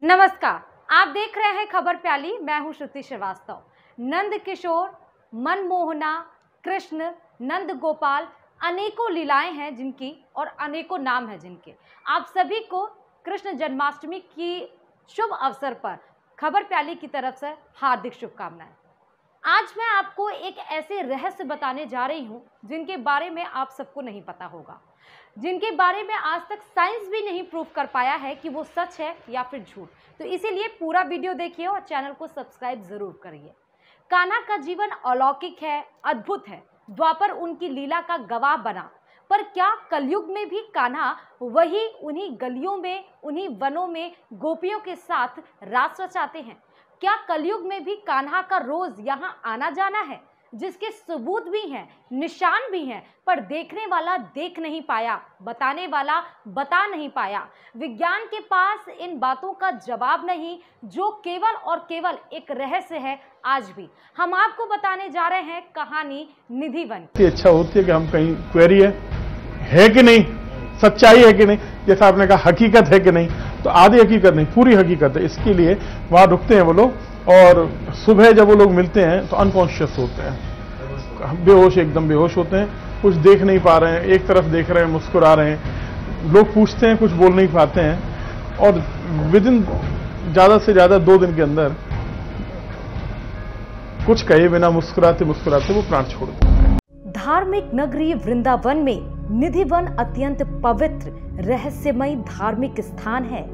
नमस्कार, आप देख रहे हैं खबर प्याली। मैं हूं श्रुति श्रीवास्तव। नंद किशोर, मनमोहना, कृष्ण, नंद गोपाल, अनेकों लीलाएं हैं जिनकी और अनेकों नाम हैं जिनके। आप सभी को कृष्ण जन्माष्टमी की शुभ अवसर पर खबर प्याली की तरफ से हार्दिक शुभकामनाएं। आज मैं आपको एक ऐसे रहस्य बताने जा रही हूं जिनके बारे में आप सबको नहीं पता होगा, जिनके बारे में आज तक साइंस भी नहीं प्रूव कर पाया है कि वो सच है या फिर झूठ। तो इसीलिए पूरा वीडियो देखिए और चैनल को सब्सक्राइब जरूर करिए। कान्हा का जीवन अलौकिक है, अद्भुत है। द्वापर उनकी लीला का गवाह बना, पर क्या कलयुग में भी कान्हा वही उन्हीं गलियों में, उन्हीं वनों में गोपियों के साथ रास रचाते हैं? क्या कलयुग में भी कान्हा का रोज यहाँ आना जाना है, जिसके सबूत भी हैं, निशान भी हैं, पर देखने वाला देख नहीं पाया, बताने वाला बता नहीं पाया। विज्ञान के पास इन बातों का जवाब नहीं, जो केवल और केवल एक रहस्य है। आज भी हम आपको बताने जा रहे हैं कहानी निधिवन। अच्छा होती है कि हम कहीं क्वेरी है कि नहीं, सच्चाई है कि नहीं, जैसा आपने कहा हकीकत है कि नहीं, तो आधी हकीकत नहीं पूरी हकीकत है। इसके लिए वहां रुकते हैं वो लोग, और सुबह जब वो लोग मिलते हैं तो अनकॉन्शियस होते हैं, बेहोश, एकदम बेहोश होते हैं, कुछ देख नहीं पा रहे हैं, एक तरफ देख रहे हैं, मुस्कुरा रहे हैं। लोग पूछते हैं, कुछ बोल नहीं पाते हैं, और विदिन ज्यादा से ज्यादा 2 दिन के अंदर कुछ कहे बिना मुस्कुराते मुस्कुराते वो प्राण छोड़ देते हैं। धार्मिक नगरी वृंदावन में निधिवन अत्यंत पवित्र रहस्यमय धार्मिक स्थान है।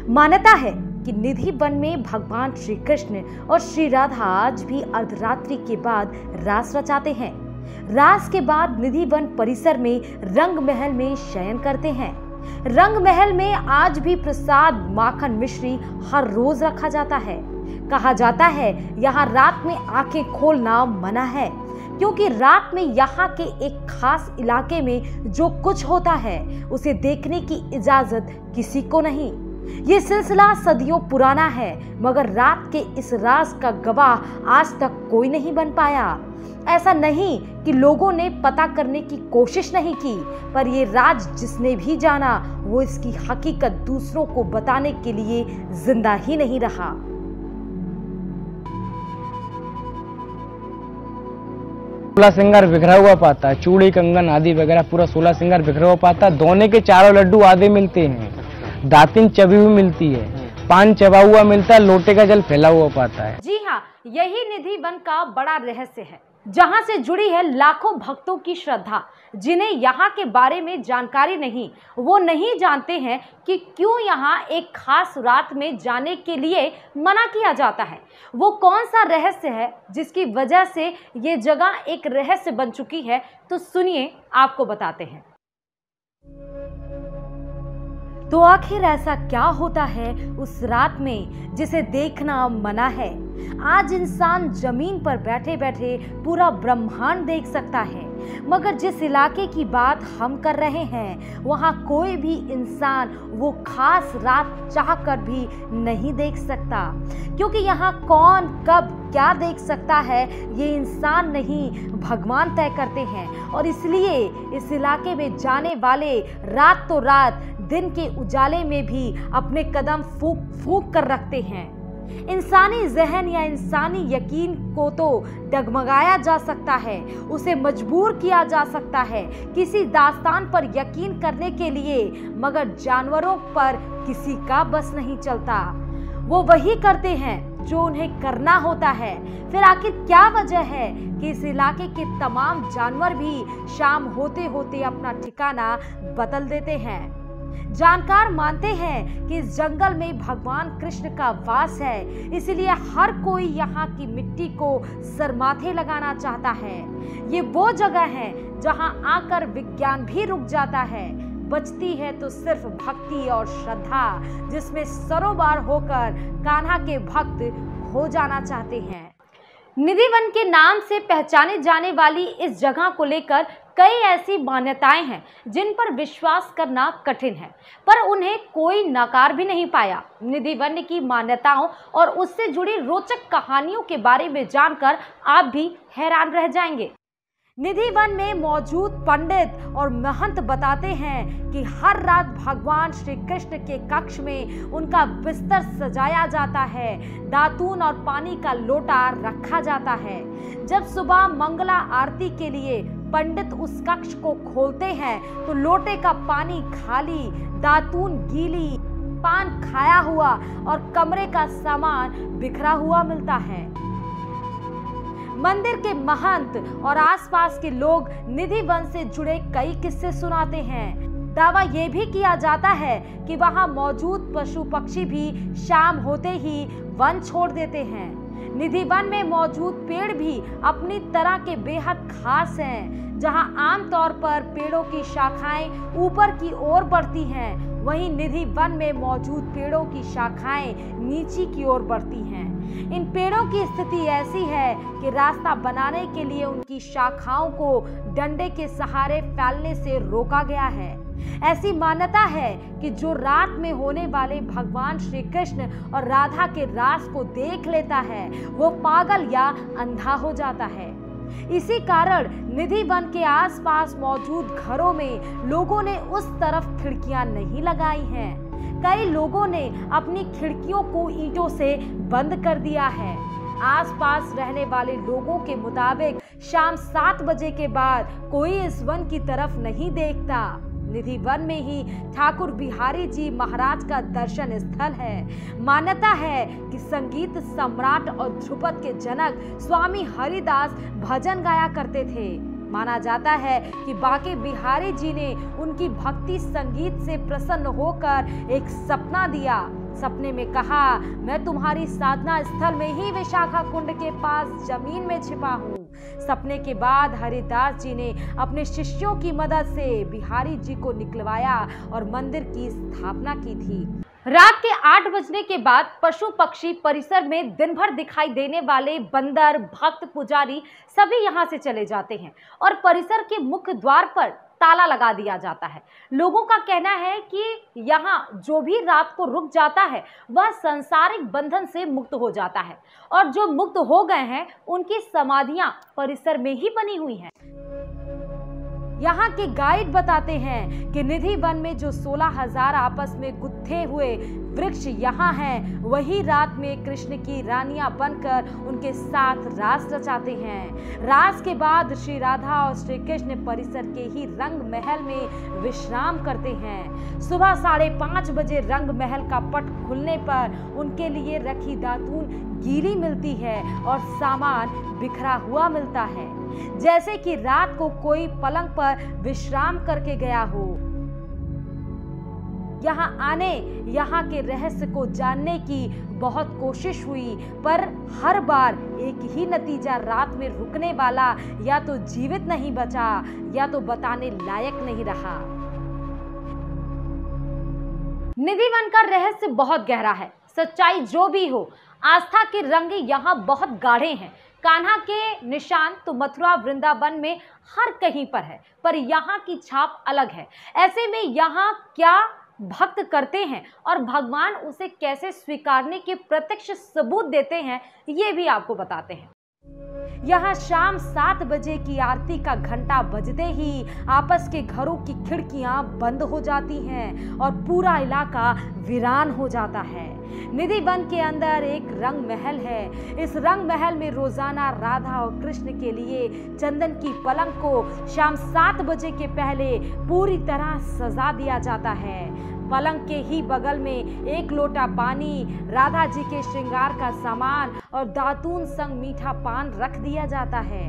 मान्यता है कि निधिवन में भगवान श्री कृष्ण और श्री राधा आज भी अर्धरात्रि के बाद रास रचाते हैं। रास के बाद निधिवन परिसर में रंग महल में शयन करते हैं। रंग महल में आज भी प्रसाद माखन मिश्री हर रोज रखा जाता है। कहा जाता है यहाँ रात में आंखें खोलना मना है, क्योंकि रात में यहाँ के एक खास इलाके में जो कुछ होता है उसे देखने की इजाजत किसी को नहीं। ये सिलसिला सदियों पुराना है, मगर रात के इस राज का गवाह आज तक कोई नहीं बन पाया। ऐसा नहीं कि लोगों ने पता करने की कोशिश नहीं की, पर ये राज जिसने भी जाना वो इसकी हकीकत दूसरों को बताने के लिए जिंदा ही नहीं रहा। सोलह श्रृंगार बिखरा हुआ पाता है, चूड़ी कंगन आदि वगैरह पूरा 16 श्रृंगार बिखरा हुआ पाता है। दोने के चारों लड्डू आधे मिलते हैं, दातिन चबी हुई मिलती है, पान चबा हुआ मिलता है, लोटे का जल फैला हुआ पाता है। जी हाँ, यही निधिवन का बड़ा रहस्य है, जहां से जुड़ी है लाखों भक्तों की श्रद्धा। जिन्हें यहाँ के बारे में जानकारी नहीं, वो नहीं जानते हैं कि क्यों यहाँ एक खास रात में जाने के लिए मना किया जाता है। वो कौन सा रहस्य है जिसकी वजह से ये जगह एक रहस्य बन चुकी है, तो सुनिए, आपको बताते हैं। तो आखिर ऐसा क्या होता है उस रात में जिसे देखना मना है? आज इंसान जमीन पर बैठे बैठे पूरा ब्रह्मांड देख सकता है, मगर जिस इलाके की बात हम कर रहे हैं वहाँ कोई भी इंसान वो खास रात चाहकर भी नहीं देख सकता, क्योंकि यहाँ कौन कब क्या देख सकता है ये इंसान नहीं, भगवान तय करते हैं। और इसलिए इस इलाके में जाने वाले रात तो रात, दिन के उजाले में भी अपने कदम फूंक फूंक कर रखते हैं। इंसानी जहन या इंसानी यकीन को तो डगमगाया जा सकता है, उसे मजबूर किया जा सकता है किसी दास्तान पर यकीन करने के लिए, मगर जानवरों पर किसी का बस नहीं चलता। वो वही करते हैं जो उन्हें करना होता है। फिर आखिर क्या वजह है कि इस इलाके के तमाम जानवर भी शाम होते होते अपना ठिकाना बदल देते हैं? जानकार मानते हैं कि इस जंगल में भगवान कृष्ण का वास है, इसलिए हर कोई यहाँ की मिट्टी को सरमाथे लगाना चाहता है। ये वो जगह है जहाँ आकर विज्ञान भी रुक जाता है। बचती है तो सिर्फ भक्ति और श्रद्धा, जिसमें सरोबार होकर कान्हा के भक्त हो जाना चाहते हैं। निधिवन के नाम से पहचाने जाने वाली इस जगह को लेकर कई ऐसी मान्यताएं हैं जिन पर विश्वास करना कठिन है, पर उन्हें कोई नकार भी नहीं पाया। निधिवन की मान्यताओं और उससे जुड़ी रोचक कहानियों के बारे में जानकर आप भी हैरान रह जाएंगे। निधि वन में मौजूद पंडित और महंत बताते हैं कि हर रात भगवान श्री कृष्ण के कक्ष में उनका बिस्तर सजाया जाता है, दातून और पानी का लोटा रखा जाता है। जब सुबह मंगला आरती के लिए पंडित उस कक्ष को खोलते हैं तो लोटे का पानी खाली, दातून गीली, पान खाया हुआ और कमरे का सामान बिखरा हुआ मिलता है। मंदिर के महंत और आसपास के लोग निधि वन से जुड़े कई किस्से सुनाते हैं। दावा यह भी किया जाता है कि वहां मौजूद पशु पक्षी भी शाम होते ही वन छोड़ देते हैं। निधि वन में मौजूद पेड़ भी अपनी तरह के बेहद खास हैं। जहां आमतौर पर पेड़ों की शाखाएं ऊपर की ओर बढ़ती हैं, वहीं निधि वन में मौजूद पेड़ों की शाखाएं नीचे की ओर बढ़ती हैं। इन पेड़ों की स्थिति ऐसी है कि रास्ता बनाने के लिए उनकी शाखाओं को डंडे के सहारे फैलने से रोका गया है। ऐसी मान्यता है कि जो रात में होने वाले भगवान श्री कृष्ण और राधा के रास को देख लेता है, वो पागल या अंधा हो जाता है। इसी कारण निधि वन के आसपास मौजूद घरों में लोगों ने उस तरफ खिड़कियां नहीं लगाई हैं। कई लोगों ने अपनी खिड़कियों को ईंटों से बंद कर दिया है। आसपास रहने वाले लोगों के मुताबिक शाम 7 बजे के बाद कोई इस वन की तरफ नहीं देखता। निधि वन में ही ठाकुर बिहारी जी महाराज का दर्शन स्थल है। मान्यता है कि संगीत सम्राट और ध्रुपद के जनक स्वामी हरिदास भजन गाया करते थे। माना जाता है कि बाके बिहारी जी ने उनकी भक्ति संगीत से प्रसन्न होकर एक सपना दिया। सपने में कहा, मैं तुम्हारी साधना स्थल में ही विशाखा कुंड के पास जमीन में छिपा हूँ। सपने के बाद हरिदास जी ने अपने शिष्यों की मदद से बिहारी जी को निकलवाया और मंदिर की स्थापना की थी। रात के 8 बजने के बाद पशु पक्षी परिसर में दिन भर दिखाई देने वाले बंदर, भक्त, पुजारी सभी यहाँ से चले जाते हैं और परिसर के मुख्य द्वार पर ताला लगा दिया जाता है। लोगों का कहना है कि यहाँ जो भी रात को रुक जाता है वह सांसारिक बंधन से मुक्त हो जाता है और जो मुक्त हो गए हैं उनकी समाधियां परिसर में ही बनी हुई हैं। यहाँ के गाइड बताते हैं कि निधि वन में जो 16,000 आपस में गुत्थे हुए वृक्ष यहाँ हैं, वही रात में कृष्ण की रानियां बनकर उनके साथ रास रचाते हैं। रास के बाद श्री राधा और श्री कृष्ण परिसर के ही रंग महल में विश्राम करते हैं। सुबह 5:30 बजे रंग महल का पट खुलने पर उनके लिए रखी दातून गीली मिलती है और सामान बिखरा हुआ मिलता है, जैसे कि रात को कोई पलंग पर विश्राम करके गया हो। यहाँ आने, यहाँ के रहस्य को जानने की बहुत कोशिश हुई, पर हर बार एक ही नतीजा, रात में रुकने वाला या तो जीवित नहीं बचा या तो बताने लायक नहीं रहा। निधि वन का रहस्य बहुत गहरा है। सच्चाई जो भी हो, आस्था के रंग यहाँ बहुत गाढ़े हैं। कान्हा के निशान तो मथुरा वृंदावन में हर कहीं पर है, पर यहाँ की छाप अलग है। ऐसे में यहाँ क्या भक्त करते हैं और भगवान उसे कैसे स्वीकारने के प्रत्यक्ष सबूत देते हैं, ये भी आपको बताते हैं। यहाँ शाम 7 बजे की आरती का घंटा बजते ही आपस के घरों की खिड़कियां बंद हो जाती हैं और पूरा इलाका वीरान हो जाता है। निधि वन के अंदर एक रंग महल है। इस रंग महल में रोजाना राधा और कृष्ण के लिए चंदन की पलंग को शाम 7 बजे के पहले पूरी तरह सजा दिया जाता है। पलंग के ही बगल में एक लोटा पानी, राधा जी के श्रृंगार का सामान और दातून संग मीठा पान रख दिया जाता है।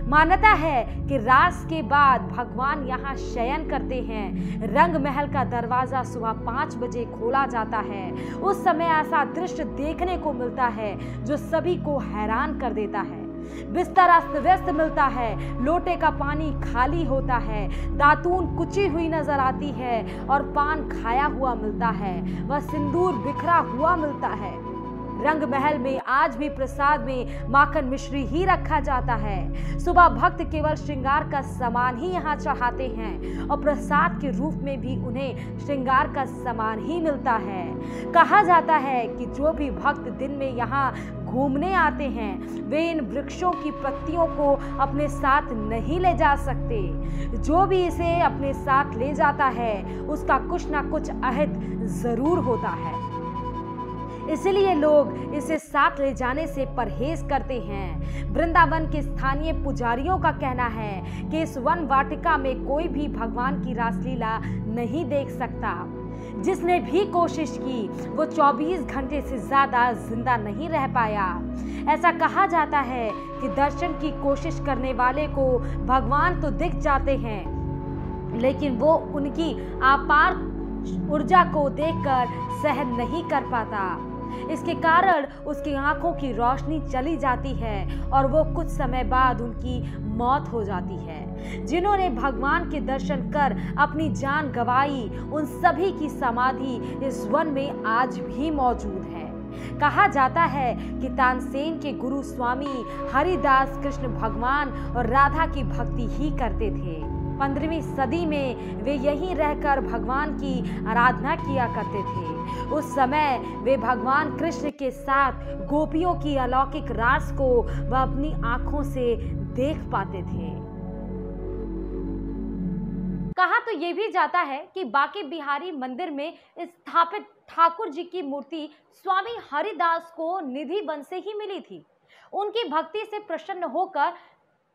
मान्यता है कि रास के बाद भगवान यहाँ शयन करते हैं। रंग महल का दरवाजा सुबह 5 बजे खोला जाता है। उस समय ऐसा दृश्य देखने को मिलता है जो सभी को हैरान कर देता है। बिस्तर अस्त व्यस्त मिलता है, लोटे का पानी खाली होता है, दातून कुची हुई नजर आती है और पान खाया हुआ मिलता है, वह सिंदूर बिखरा हुआ मिलता है। रंग महल में आज भी प्रसाद में माखन मिश्री ही रखा जाता है। सुबह भक्त केवल श्रृंगार का सामान ही यहाँ चढ़ाते हैं और प्रसाद के रूप में भी उन्हें श्रृंगार का सामान ही मिलता है। कहा जाता है कि जो भी भक्त दिन में यहाँ घूमने आते हैं वे इन वृक्षों की पत्तियों को अपने साथ नहीं ले जा सकते। जो भी इसे अपने साथ ले जाता है उसका कुछ ना कुछ अहित जरूर होता है, इसलिए लोग इसे साथ ले जाने से परहेज करते हैं। वृंदावन के स्थानीय पुजारियों का कहना है कि इस वन वाटिका में कोई भी भगवान की रासलीला नहीं देख सकता। जिसने भी कोशिश की वो 24 घंटे से ज्यादा जिंदा नहीं रह पाया। ऐसा कहा जाता है कि दर्शन की कोशिश करने वाले को भगवान तो दिख जाते हैं, लेकिन वो उनकी अपार ऊर्जा को देखकर सहन नहीं कर पाता। इसके कारण उसकी आंखों की रोशनी चली जाती है और वो कुछ समय बाद उनकी मौत हो जाती है। जिन्होंने भगवान के दर्शन कर अपनी जान गंवाई उन सभी की समाधि इस वन में आज भी मौजूद है। कहा जाता है कि तानसेन के गुरु स्वामी हरिदास कृष्ण भगवान और राधा की भक्ति ही करते थे। 15वीं सदी में वे यहीं रहकर भगवान की आराधना किया करते थे। उस समय वे भगवान कृष्ण के साथ गोपियों की अलौकिक रास को वह अपनी आंखों से देख पाते थे। कहा तो ये भी जाता है कि बांके बिहारी मंदिर में स्थापित ठाकुर जी की मूर्ति स्वामी हरिदास को निधि वन से ही मिली थी। उनकी भक्ति से प्रसन्न होकर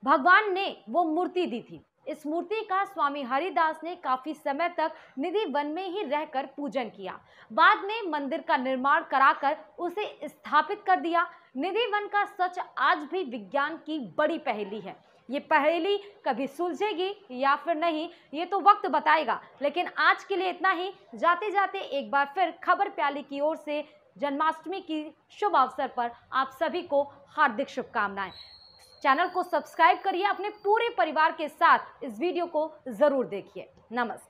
भगवान ने वो मूर्ति दी थी। इस मूर्ति का स्वामी हरिदास ने काफी समय तक निधि वन में ही रहकर पूजन किया। बाद में मंदिर का निर्माण कराकर उसे स्थापित कर दिया। निधि वन का सच आज भी विज्ञान की बड़ी पहेली है। ये पहेली कभी सुलझेगी या फिर नहीं, ये तो वक्त बताएगा। लेकिन आज के लिए इतना ही। जाते जाते एक बार फिर खबर प्याली की ओर से जन्माष्टमी की शुभ अवसर पर आप सभी को हार्दिक शुभकामनाएं। चैनल को सब्सक्राइब करिए, अपने पूरे परिवार के साथ इस वीडियो को जरूर देखिए। नमस्कार।